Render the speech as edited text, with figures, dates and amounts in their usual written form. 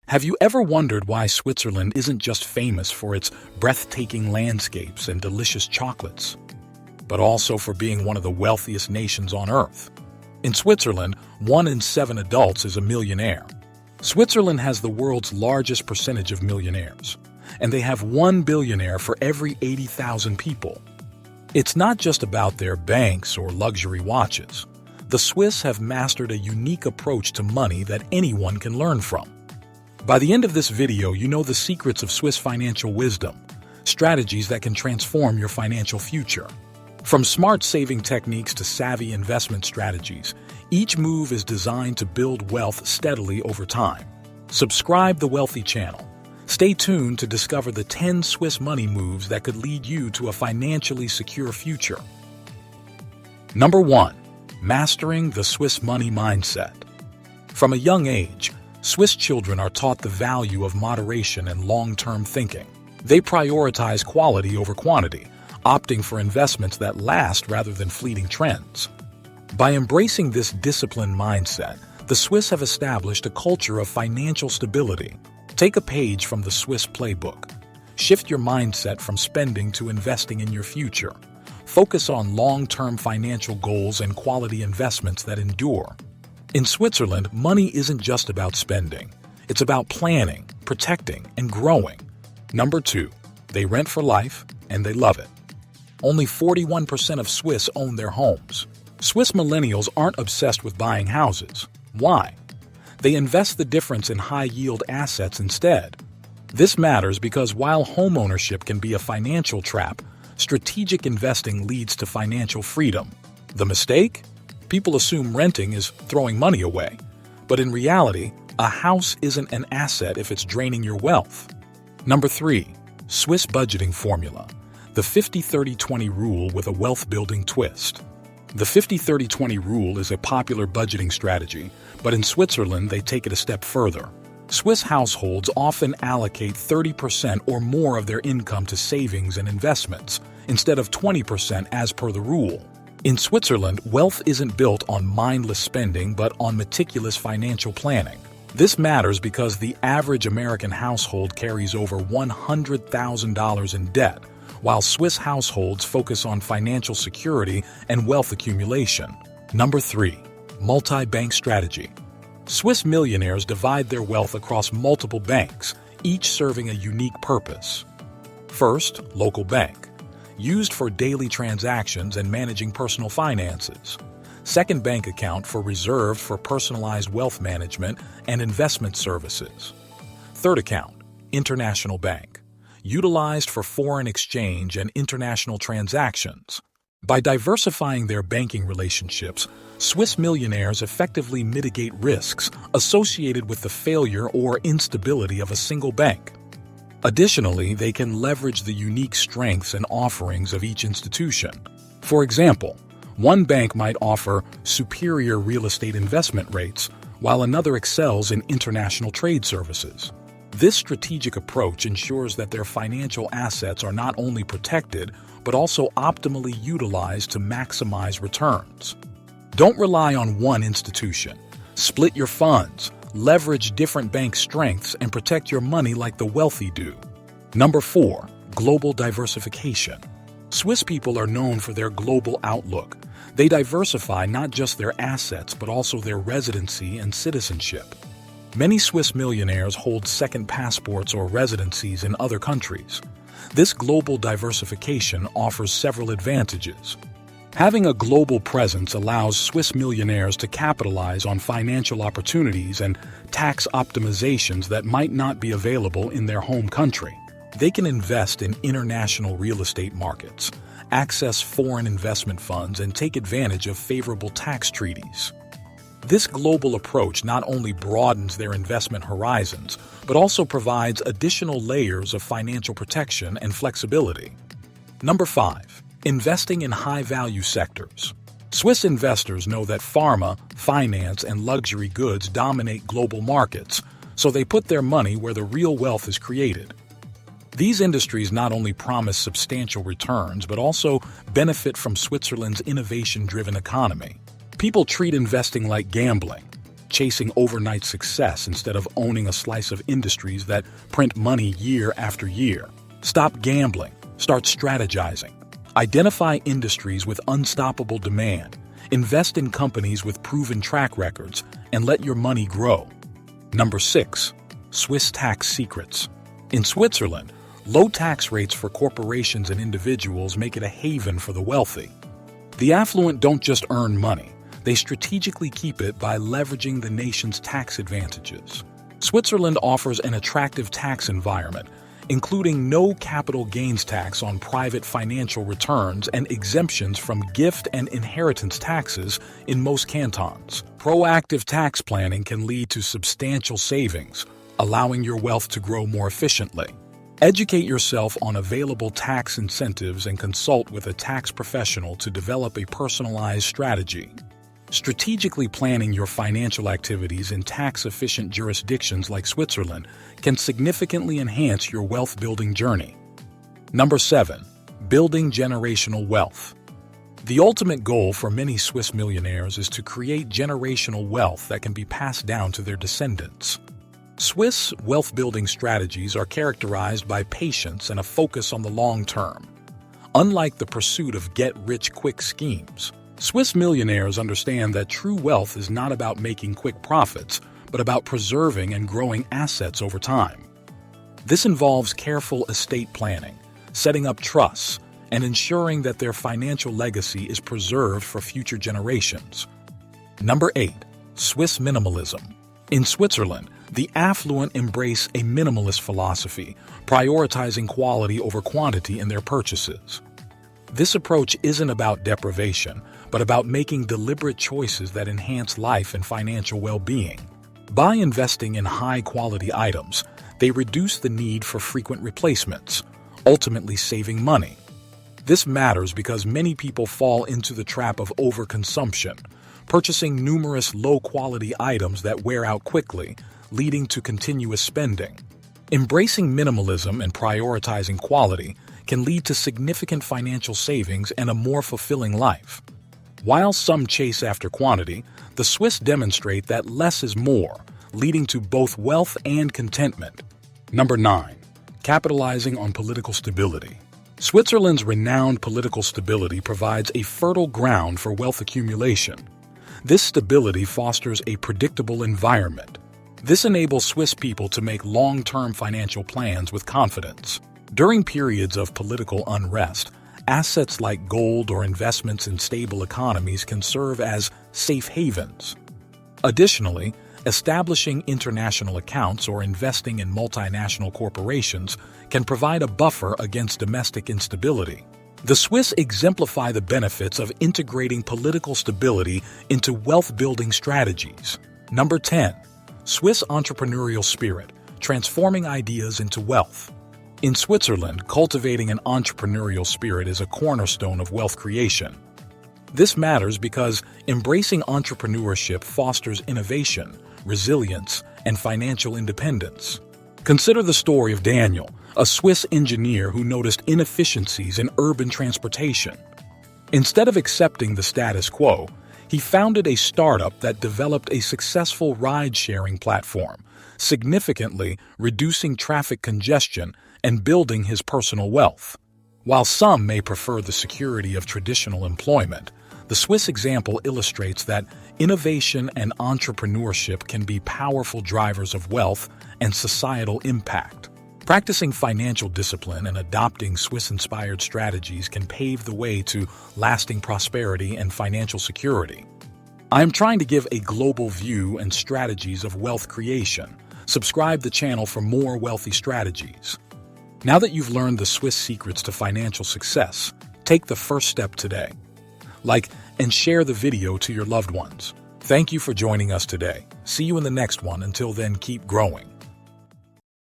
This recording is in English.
Have you ever wondered why Switzerland isn't just famous for its breathtaking landscapes and delicious chocolates, but also for being one of the wealthiest nations on Earth? In Switzerland, 1 in 7 adults is a millionaire. Switzerland has the world's largest percentage of millionaires, and they have 1 billionaire for every 80,000 people. It's not just about their banks or luxury watches. The Swiss have mastered a unique approach to money that anyone can learn from. By the end of this video, you know the secrets of Swiss financial wisdom, strategies that can transform your financial future. From smart saving techniques to savvy investment strategies, each move is designed to build wealth steadily over time. Subscribe the Wealthy channel. Stay tuned to discover the 10 Swiss money moves that could lead you to a financially secure future. Number 1. Mastering the Swiss money mindset. From a young age, Swiss children are taught the value of moderation and long-term thinking. They prioritize quality over quantity, opting for investments that last rather than fleeting trends. By embracing this disciplined mindset, the Swiss have established a culture of financial stability. Take a page from the Swiss playbook. Shift your mindset from spending to investing in your future. Focus on long-term financial goals and quality investments that endure. In Switzerland, money isn't just about spending. It's about planning, protecting, and growing. Number 2, they rent for life, and they love it. Only 41% of Swiss own their homes. Swiss millennials aren't obsessed with buying houses. Why? They invest the difference in high-yield assets instead. This matters because while homeownership can be a financial trap, strategic investing leads to financial freedom. The mistake? People assume renting is throwing money away. But in reality, a house isn't an asset if it's draining your wealth. Number 3. Swiss budgeting formula. The 50-30-20 rule with a wealth-building twist. The 50-30-20 rule is a popular budgeting strategy, but in Switzerland they take it a step further. Swiss households often allocate 30% or more of their income to savings and investments, instead of 20% as per the rule. In Switzerland, wealth isn't built on mindless spending but on meticulous financial planning. This matters because the average American household carries over $100,000 in debt, while Swiss households focus on financial security and wealth accumulation. Number 3. Multi-bank strategy. Swiss millionaires divide their wealth across multiple banks, each serving a unique purpose. First, local bank, used for daily transactions and managing personal finances. Second bank account reserved for personalized wealth management and investment services. Third account, international bank, utilized for foreign exchange and international transactions. By diversifying their banking relationships, Swiss millionaires effectively mitigate risks associated with the failure or instability of a single bank. Additionally, they can leverage the unique strengths and offerings of each institution. For example, one bank might offer superior real estate investment rates, while another excels in international trade services. This strategic approach ensures that their financial assets are not only protected, but also optimally utilized to maximize returns. Don't rely on one institution. Split your funds, leverage different bank strengths, and protect your money like the wealthy do. Number 4. Global diversification. Swiss people are known for their global outlook. They diversify not just their assets, but also their residency and citizenship. Many Swiss millionaires hold second passports or residencies in other countries. This global diversification offers several advantages. Having a global presence allows Swiss millionaires to capitalize on financial opportunities and tax optimizations that might not be available in their home country. They can invest in international real estate markets, access foreign investment funds, and take advantage of favorable tax treaties. This global approach not only broadens their investment horizons, but also provides additional layers of financial protection and flexibility. Number 5. Investing in high-value sectors. Swiss investors know that pharma, finance, and luxury goods dominate global markets, so they put their money where the real wealth is created. These industries not only promise substantial returns, but also benefit from Switzerland's innovation-driven economy. People treat investing like gambling. chasing overnight success instead of owning a slice of industries that print money year after year. Stop gambling. Start strategizing. Identify industries with unstoppable demand. Invest in companies with proven track records and let your money grow. Number 6. Swiss tax secrets. In Switzerland, low tax rates for corporations and individuals make it a haven for the wealthy. The affluent don't just earn money, they strategically keep it by leveraging the nation's tax advantages. Switzerland offers an attractive tax environment, including no capital gains tax on private financial returns and exemptions from gift and inheritance taxes in most cantons. Proactive tax planning can lead to substantial savings, allowing your wealth to grow more efficiently. Educate yourself on available tax incentives and consult with a tax professional to develop a personalized strategy. Strategically planning your financial activities in tax-efficient jurisdictions like Switzerland can significantly enhance your wealth-building journey. Number 7. Building generational wealth. The ultimate goal for many Swiss millionaires is to create generational wealth that can be passed down to their descendants. Swiss wealth-building strategies are characterized by patience and a focus on the long term. Unlike the pursuit of get-rich-quick schemes, Swiss millionaires understand that true wealth is not about making quick profits, but about preserving and growing assets over time. This involves careful estate planning, setting up trusts, and ensuring that their financial legacy is preserved for future generations. Number 8. Swiss minimalism. In Switzerland, the affluent embrace a minimalist philosophy, prioritizing quality over quantity in their purchases. This approach isn't about deprivation, but about making deliberate choices that enhance life and financial well-being. By investing in high-quality items, they reduce the need for frequent replacements, ultimately saving money. This matters because many people fall into the trap of overconsumption, purchasing numerous low-quality items that wear out quickly, leading to continuous spending. Embracing minimalism and prioritizing quality can lead to significant financial savings and a more fulfilling life. While some chase after quantity, the Swiss demonstrate that less is more, leading to both wealth and contentment. Number 9. Capitalizing on political stability. Switzerland's renowned political stability provides a fertile ground for wealth accumulation. This stability fosters a predictable environment. This enables Swiss people to make long-term financial plans with confidence. During periods of political unrest, assets like gold or investments in stable economies can serve as safe havens. Additionally, establishing international accounts or investing in multinational corporations can provide a buffer against domestic instability. The Swiss exemplify the benefits of integrating political stability into wealth-building strategies. Number 10. Swiss entrepreneurial spirit, transforming ideas into wealth. In Switzerland, cultivating an entrepreneurial spirit is a cornerstone of wealth creation. This matters because embracing entrepreneurship fosters innovation, resilience, and financial independence. Consider the story of Daniel, a Swiss engineer who noticed inefficiencies in urban transportation. Instead of accepting the status quo, he founded a startup that developed a successful ride-sharing platform, significantly reducing traffic congestion and building his personal wealth. While some may prefer the security of traditional employment, the Swiss example illustrates that innovation and entrepreneurship can be powerful drivers of wealth and societal impact. Practicing financial discipline and adopting Swiss-inspired strategies can pave the way to lasting prosperity and financial security. I am trying to give a global view and strategies of wealth creation. Subscribe the channel for more wealthy strategies. Now that you've learned the Swiss secrets to financial success, take the first step today. Like and share the video to your loved ones. Thank you for joining us today. See you in the next one. Until then, keep growing.